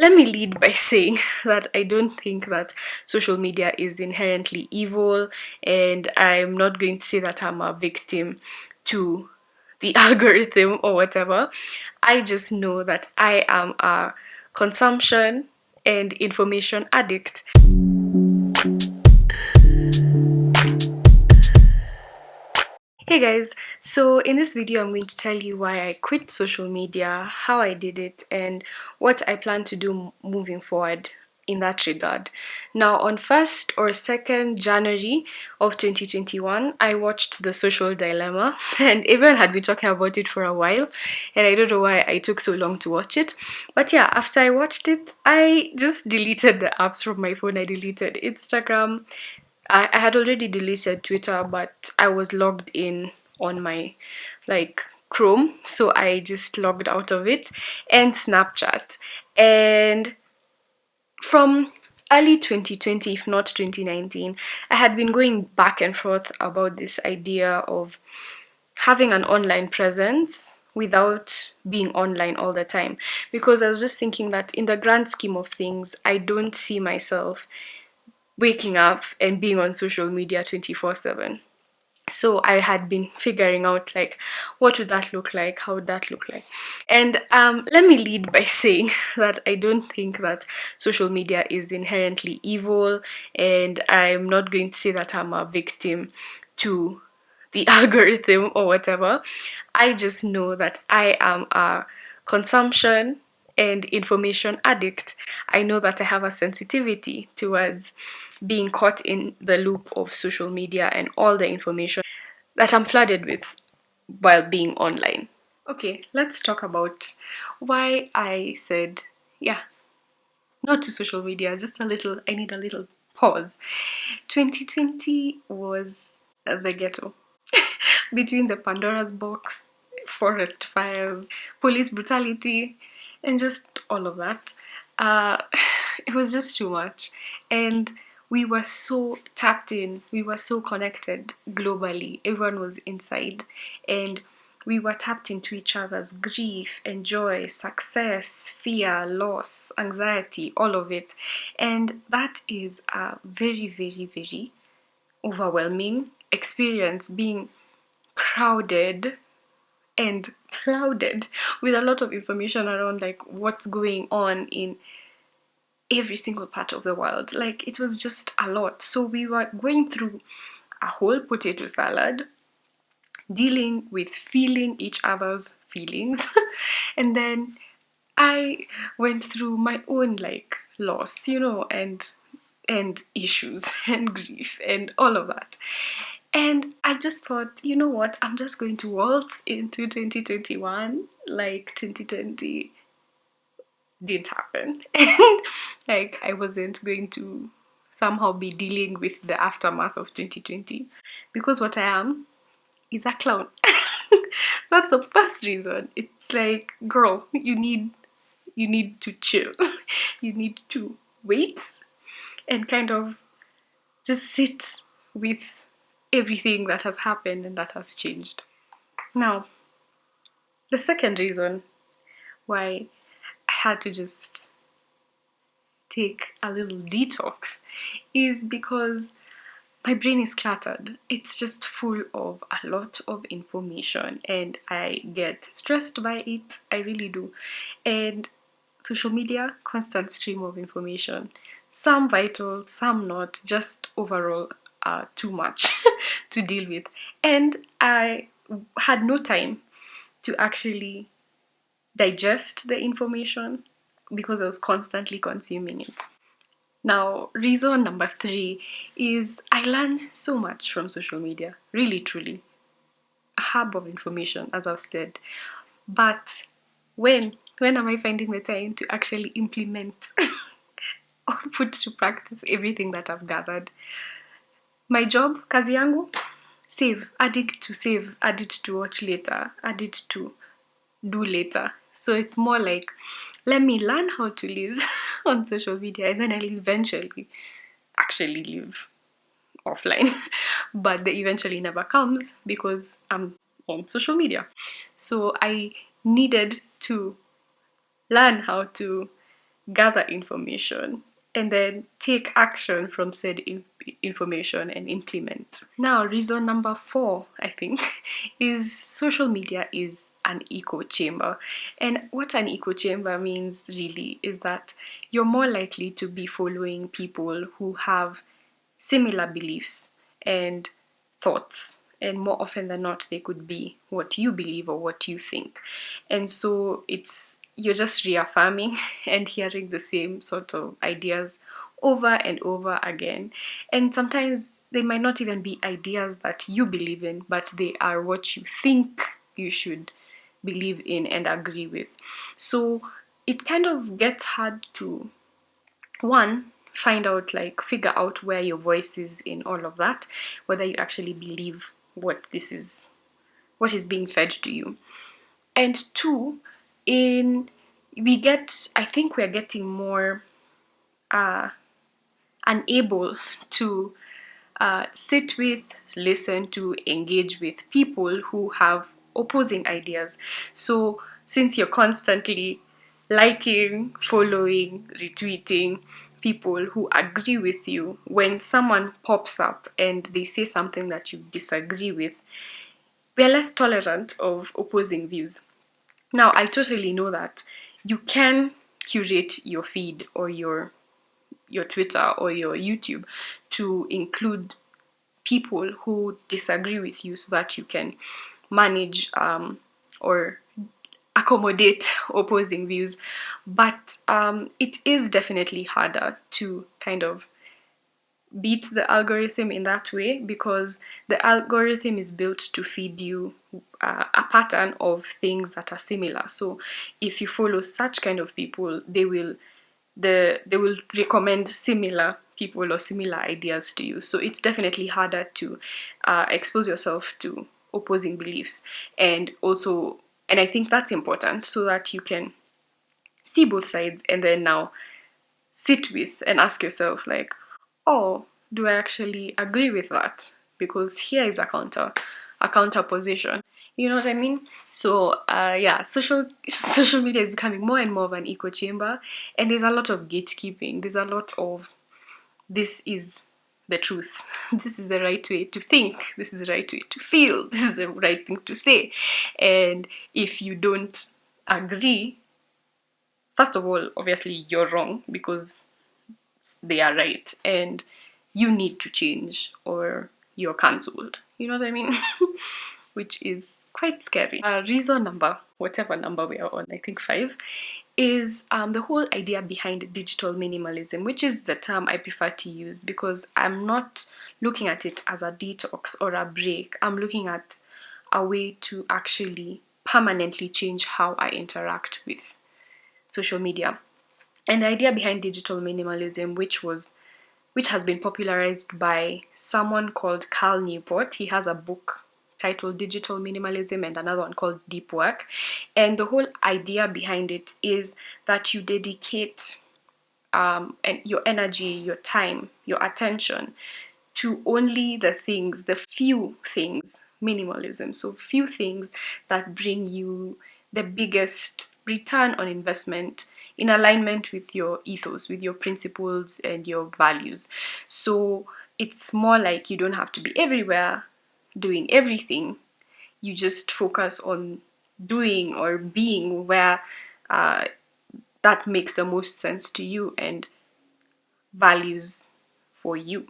Let me lead by saying that I don't think that social media is inherently evil, and I'm not going to say that I'm a victim to the algorithm or whatever. I just know that I am a consumption and information addict. Hey guys, so in this video I'm going to tell you why I quit social media, how I did it, and what I plan to do moving forward in that regard. Now on 1st or 2nd January of 2021, I watched The Social Dilemma and everyone had been talking about it for a while and I don't know why I took so long to watch it. But yeah, after I watched it, I just deleted the apps from my phone. I deleted Instagram. I had already deleted Twitter, but I was logged in on my Chrome, so I just logged out of it, and Snapchat. And from early 2020, if not 2019, I had been going back and forth about this idea of having an online presence without being online all the time, because I was just thinking that in the grand scheme of things, I don't see myself waking up and being on social media 24/7. So I had been figuring out what would that look like, how would that look like. And let me lead by saying that I don't think that social media is inherently evil, and I'm not going to say that I'm a victim to the algorithm or whatever. I just know that I am a consumption and information addict. I know that I have a sensitivity towards being caught in the loop of social media and all the information that I'm flooded with while being online. Okay, let's talk about why I said, yeah, not to social media, just a little, I need a little pause. 2020 was the ghetto. Between the Pandora's box, forest fires, police brutality, and just all of that. Uh, it was just too much. And we were so tapped in, we were so connected globally. Everyone was inside. And we were tapped into each other's grief and joy, success, fear, loss, anxiety, all of it. And that is a very, very, very overwhelming experience, being crowded and clouded with a lot of information around what's going on in every single part of the world. It was just a lot. So we were going through a whole potato salad, dealing with feeling each other's feelings. And then I went through my own loss, and issues and grief and all of that. And I just thought, you know what, I'm just going to waltz into 2021 like 2020 didn't happen. And I wasn't going to somehow be dealing with the aftermath of 2020, because what I am is a clown. That's the first reason. It's like, girl, you need to chill. You need to wait and kind of just sit with everything that has happened and that has changed. Now, the second reason why I had to just take a little detox is because my brain is cluttered. It's just full of a lot of information and I get stressed by it. I really do. And social media, constant stream of information. Some vital, some not, just overall too much to deal with. And I had no time to actually digest the information because I was constantly consuming it. Now, reason number 3 is I learn so much from social media, really, truly. A hub of information, as I've said. But when am I finding the time to actually implement or put to practice everything that I've gathered? My job, kazi yangu, save, add it to save, add it to watch later, add it to do later. So it's more like, let me learn how to live on social media and then I'll eventually actually live offline. But the eventually never comes because I'm on social media. So I needed to learn how to gather information, and then take action from said information and implement. Now, reason number 4, I think, is social media is an echo chamber. And what an echo chamber means really is that you're more likely to be following people who have similar beliefs and thoughts, and more often than not they could be what you believe or what you think. And so you're just reaffirming and hearing the same sort of ideas over and over again. And sometimes they might not even be ideas that you believe in, but they are what you think you should believe in and agree with. So it kind of gets hard to, one, figure out where your voice is in all of that, whether you actually believe what is being fed to you. And two, I think we're getting more unable to sit with, listen to, engage with people who have opposing ideas. So since you're constantly liking, following, retweeting people who agree with you, when someone pops up and they say something that you disagree with, we're less tolerant of opposing views. Now, I totally know that you can curate your feed or your Twitter or your YouTube to include people who disagree with you so that you can manage or accommodate opposing views. But it is definitely harder to kind of beat the algorithm in that way, because the algorithm is built to feed you a pattern of things that are similar. So if you follow such kind of people, they will recommend similar people or similar ideas to you. So it's definitely harder to expose yourself to opposing beliefs. And I think that's important so that you can see both sides and then now sit with and ask yourself, like, oh, do I actually agree with that? Because here is a counter position. You know what I mean? So yeah, social media is becoming more and more of an echo chamber, and there's a lot of gatekeeping. There's a lot of, this is the truth. This is the right way to think. This is the right way to feel. This is the right thing to say. And if you don't agree, first of all, obviously you're wrong because they are right, and you need to change or you're cancelled. You know what I mean? Which is quite scary. Reason number, whatever number we are on, I think 5, is the whole idea behind digital minimalism, which is the term I prefer to use because I'm not looking at it as a detox or a break. I'm looking at a way to actually permanently change how I interact with social media. And the idea behind digital minimalism, which has been popularized by someone called Cal Newport. He has a book titled Digital Minimalism and another one called Deep Work. And the whole idea behind it is that you dedicate and your energy, your time, your attention to only the few things, minimalism. So few things that bring you the biggest return on investment in alignment with your ethos, with your principles and your values. So it's more like you don't have to be everywhere doing everything. You just focus on doing or being where that makes the most sense to you and values for you.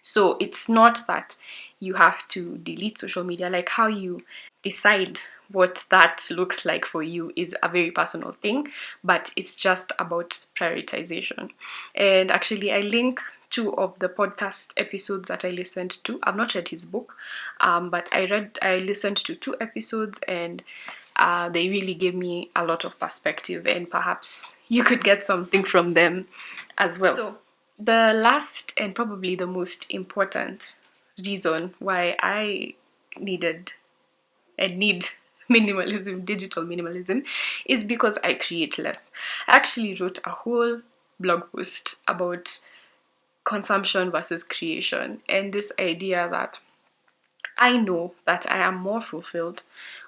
So it's not that you have to delete social media. Like, how you decide what that looks like for you is a very personal thing, but it's just about prioritization. And actually, I link 2 of the podcast episodes that I listened to. I've not read his book, but I listened to 2 episodes, and they really gave me a lot of perspective, and perhaps you could get something from them as well. So the last and probably the most important reason why I needed and need minimalism, digital minimalism, is because I create less. I actually wrote a whole blog post about consumption versus creation, and this idea that I know that I am more fulfilled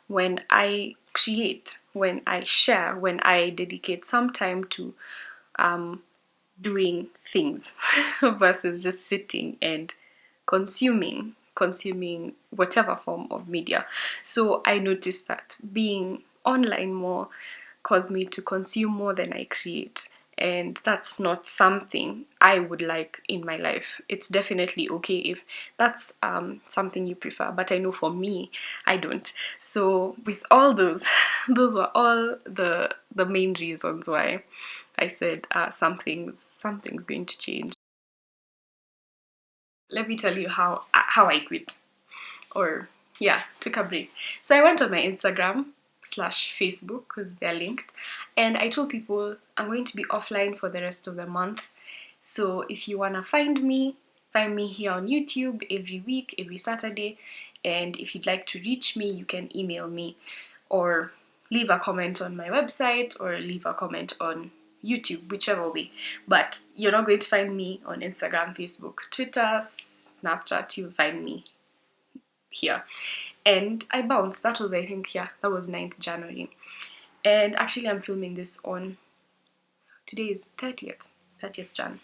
when I create, when I share, when I dedicate some time to doing things versus just sitting and consuming whatever form of media. So I noticed that being online more caused me to consume more than I create. And that's not something I would like in my life. It's definitely okay if that's something you prefer, but I know for me, I don't. So with all those, those were all the main reasons why I said something's going to change. Let me tell you how I quit, or yeah, took a break. So I went on my Instagram slash Facebook because they're linked, and I told people I'm going to be offline for the rest of the month. So if you wanna find me here on YouTube every week, every Saturday, and if you'd like to reach me, you can email me or leave a comment on my website or leave a comment on YouTube, whichever way. But you're not going to find me on Instagram, Facebook, Twitter, Snapchat. You'll find me here. And I bounced. That was, I think, yeah, that was 9th January. And actually, I'm filming this on, today is 30th Jan.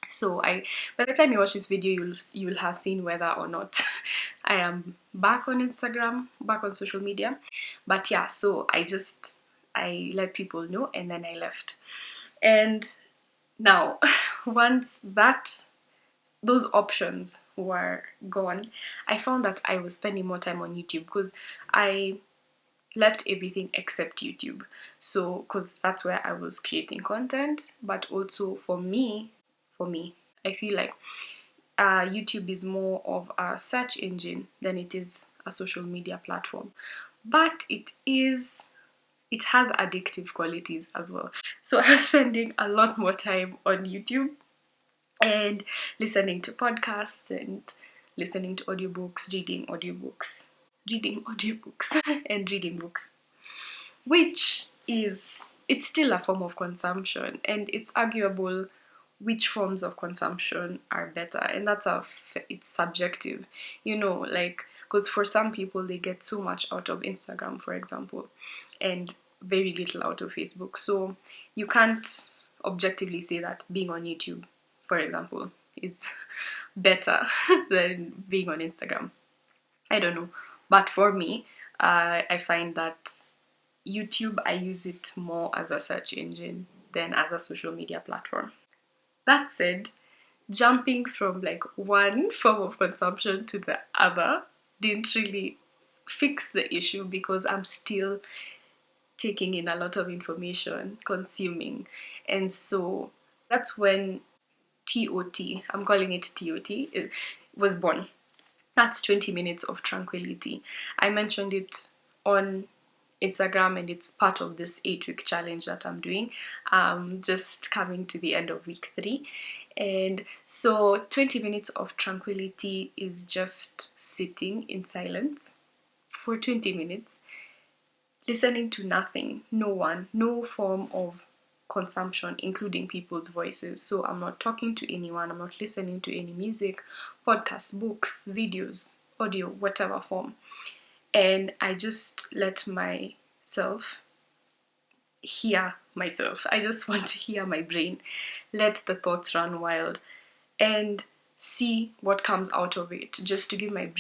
So by the time you watch this video, you'll have seen whether or not I am back on Instagram, back on social media. But yeah, so I let people know and then I left. And now, once those options were gone, I found that I was spending more time on YouTube because I left everything except YouTube. So, because that's where I was creating content, but also for me, I feel like YouTube is more of a search engine than it is a social media platform. But it has addictive qualities as well. So I was spending a lot more time on YouTube and listening to podcasts and listening to audiobooks, reading audiobooks and reading books, which is it's still a form of consumption, and it's arguable which forms of consumption are better, and it's subjective, like, because for some people they get so much out of Instagram, for example, and very little out of Facebook. So you can't objectively say that being on YouTube, for example, is better than being on Instagram. I don't know, but for me, I find that YouTube, I use it more as a search engine than as a social media platform. That said, jumping from like one form of consumption to the other didn't really fix the issue because I'm still taking in a lot of information, consuming. And so that's when TOT, I'm calling it TOT, it was born. That's 20 minutes of tranquility. I mentioned it on Instagram, and it's part of this 8-week challenge that I'm doing. Just coming to the end of week 3. And so 20 minutes of tranquility is just sitting in silence for 20 minutes, listening to nothing, no one, no form of consumption, including people's voices. So I'm not talking to anyone, I'm not listening to any music, podcasts, books, videos, audio, whatever form. And I just let myself hear myself. I just want to hear my brain, let the thoughts run wild, and see what comes out of it, just to give my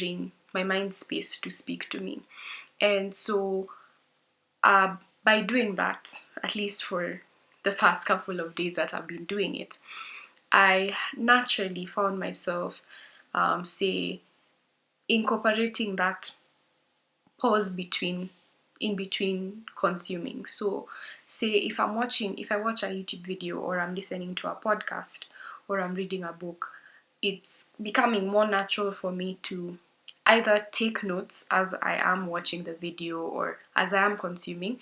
mind space to speak to me. And so by doing that, at least for the past couple of days that I've been doing it, I naturally found myself, say, incorporating that pause in between consuming. So say if I watch a YouTube video, or I'm listening to a podcast, or I'm reading a book, it's becoming more natural for me to either take notes as I am watching the video or as I am consuming.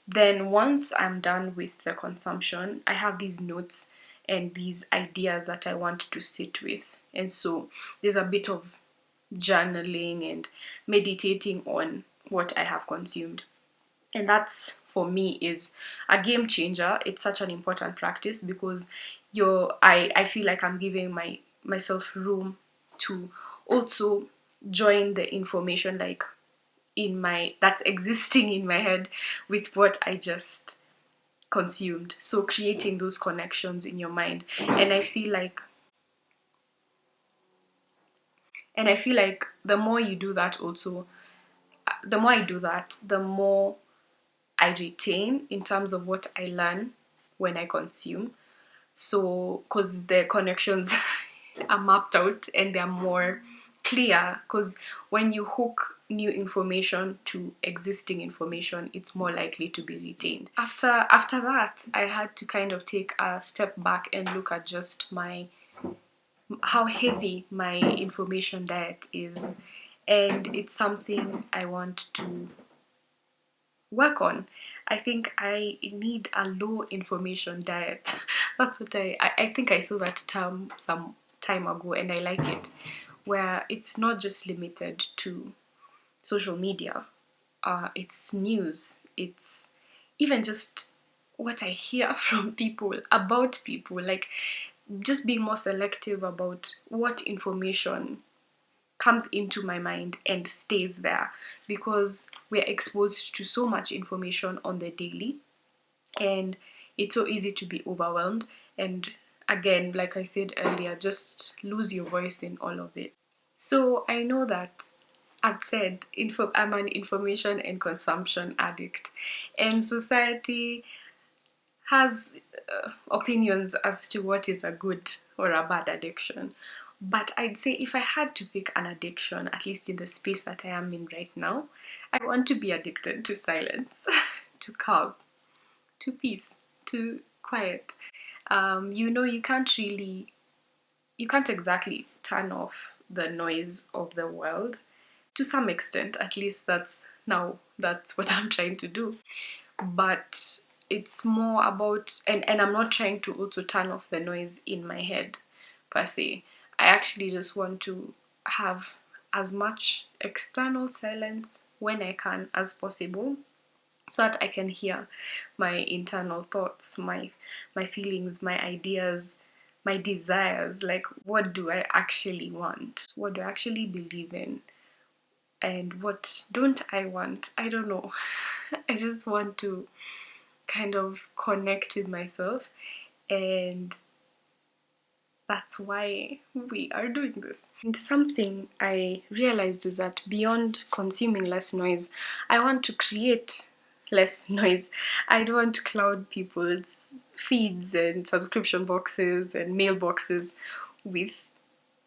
Then once I'm done with the consumption, I have these notes and these ideas that I want to sit with. And so there's a bit of journaling and meditating on what I have consumed. And that's, for me, is a game changer. It's such an important practice because I feel like I'm giving myself room to also join the information, like, that's existing in my head with what I just consumed. So creating those connections in your mind. And I feel like the more you do that also, the more I do that, the more I retain in terms of what I learn when I consume. So, because the connections are mapped out and they're more clear, because when you hook new information to existing information, it's more likely to be retained. After that, I had to kind of take a step back and look at just how heavy my information diet is, and it's something I want to work on. I think I need a low information diet. That's what I think I saw that term some time ago, and I like it, where it's not just limited to social media. It's news. It's even just what I hear from people about people. Like, just being more selective about what information comes into my mind and stays there, because we're exposed to so much information on the daily, and it's so easy to be overwhelmed, and again, like I said earlier, just lose your voice in all of it. So I know that I've said I'm an information and consumption addict, and society has opinions as to what is a good or a bad addiction. But I'd say if I had to pick an addiction, at least in the space that I am in right now, I want to be addicted to silence, to calm, to peace, to quiet. You can't exactly turn off the noise of the world. To some extent, at least that's what I'm trying to do. But it's more about, and I'm not trying to also turn off the noise in my head per se. I actually just want to have as much external silence when I can as possible, so that I can hear my internal thoughts, my feelings, my ideas, my desires. Like, what do I actually want? What do I actually believe in? And what don't I want? I don't know. I just want to kind of connect with myself, and that's why we are doing this. And something I realized is that beyond consuming less noise, I want to create less noise. I don't want to cloud people's feeds and subscription boxes and mailboxes with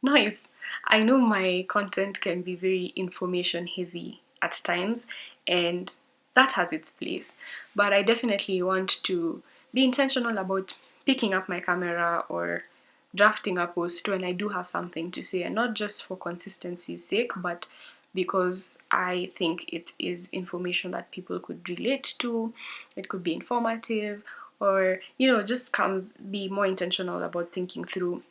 noise. I know my content can be very information heavy at times, and that has its place. But I definitely want to be intentional about picking up my camera or drafting a post when I do have something to say, and not just for consistency's sake, but because I think it is information that people could relate to. It could be informative, or just be more intentional about thinking through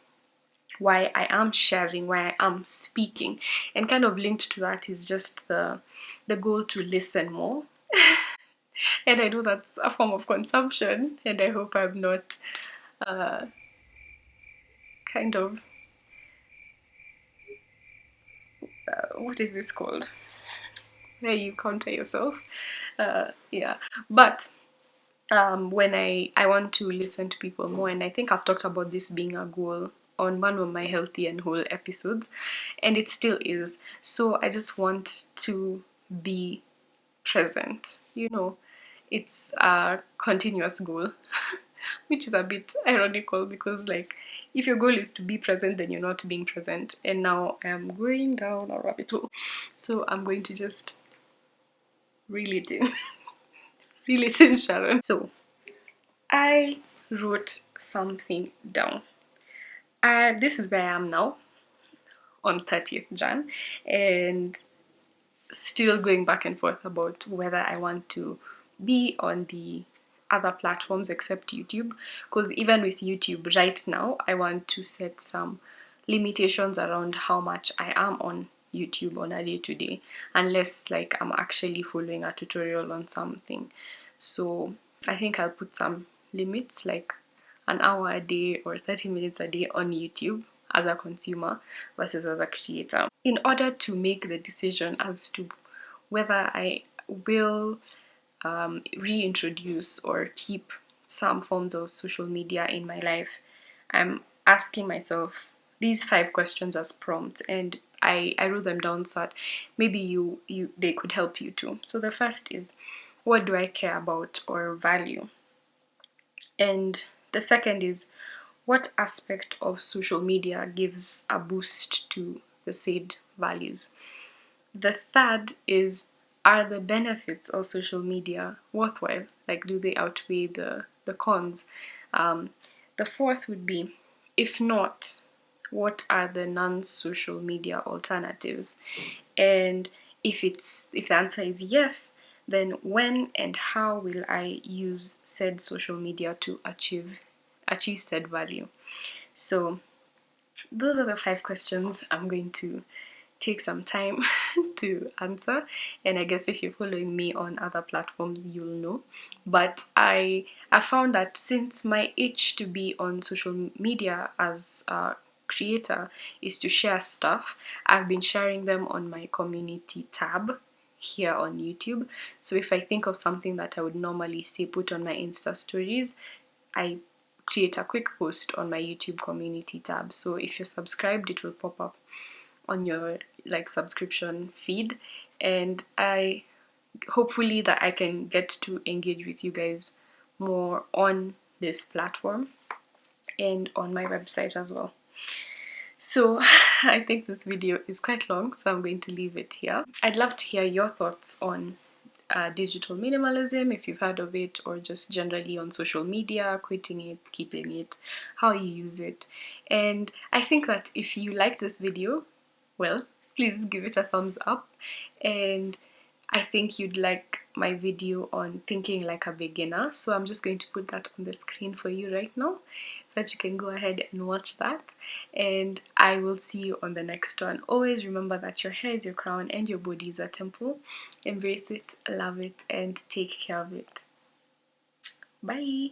why I am sharing, why I am speaking. And kind of linked to that is just the goal to listen more. And I know that's a form of consumption, and I hope I'm not uh, kind of what is this called? Where you counter yourself. Yeah. But when I want to listen to people more, and I think I've talked about this being a goal on one of my healthy and whole episodes, and it still is. So I just want to be present. It's a continuous goal, which is a bit ironical, because, like, if your goal is to be present, then you're not being present. And now I'm going down a rabbit hole. So I'm going to just reel it in. Reel it in, Sharon. So I wrote something down. This is where I am now on 30th Jan, and still going back and forth about whether I want to be on the other platforms except YouTube. Because even with YouTube right now, I want to set some limitations around how much I am on YouTube on a day-to-day, unless, like, I'm actually following a tutorial on something. So I think I'll put some limits, like an hour a day or 30 minutes a day on YouTube as a consumer versus as a creator, in order to make the decision as to whether I will reintroduce or keep some forms of social media in my life, I'm asking myself these 5 questions as prompts, and I wrote them down so that maybe they could help you too. So the first is, what do I care about or value? And the second is, what aspect of social media gives a boost to the said values? The third is, are the benefits of social media worthwhile? Like, do they outweigh the cons? Um, the fourth would be, if not, what are the non-social media alternatives? And if the answer is yes, then when and how will I use said social media to achieve said value? So those are the 5 questions I'm going to take some time to answer, and I guess if you're following me on other platforms you'll know. But I found that since my itch to be on social media as a creator is to share stuff, I've been sharing them on my community tab here on YouTube. So if I think of something that I would normally say put on my Insta stories, I create a quick post on my YouTube community tab. So if you're subscribed, it will pop up on your like subscription feed, and I hopefully that I can get to engage with you guys more on this platform and on my website as well. So I think this video is quite long, so I'm going to leave it here. I'd love to hear your thoughts on digital minimalism, if you've heard of it, or just generally on social media, quitting it, keeping it, how you use it. And I think that if you like this video, well, please give it a thumbs up. And I think you'd like my video on thinking like a beginner, so I'm just going to put that on the screen for you right now so that you can go ahead and watch that, and I will see you on the next one. Always remember that your hair is your crown and your body is a temple. Embrace it, love it, and take care of it. Bye.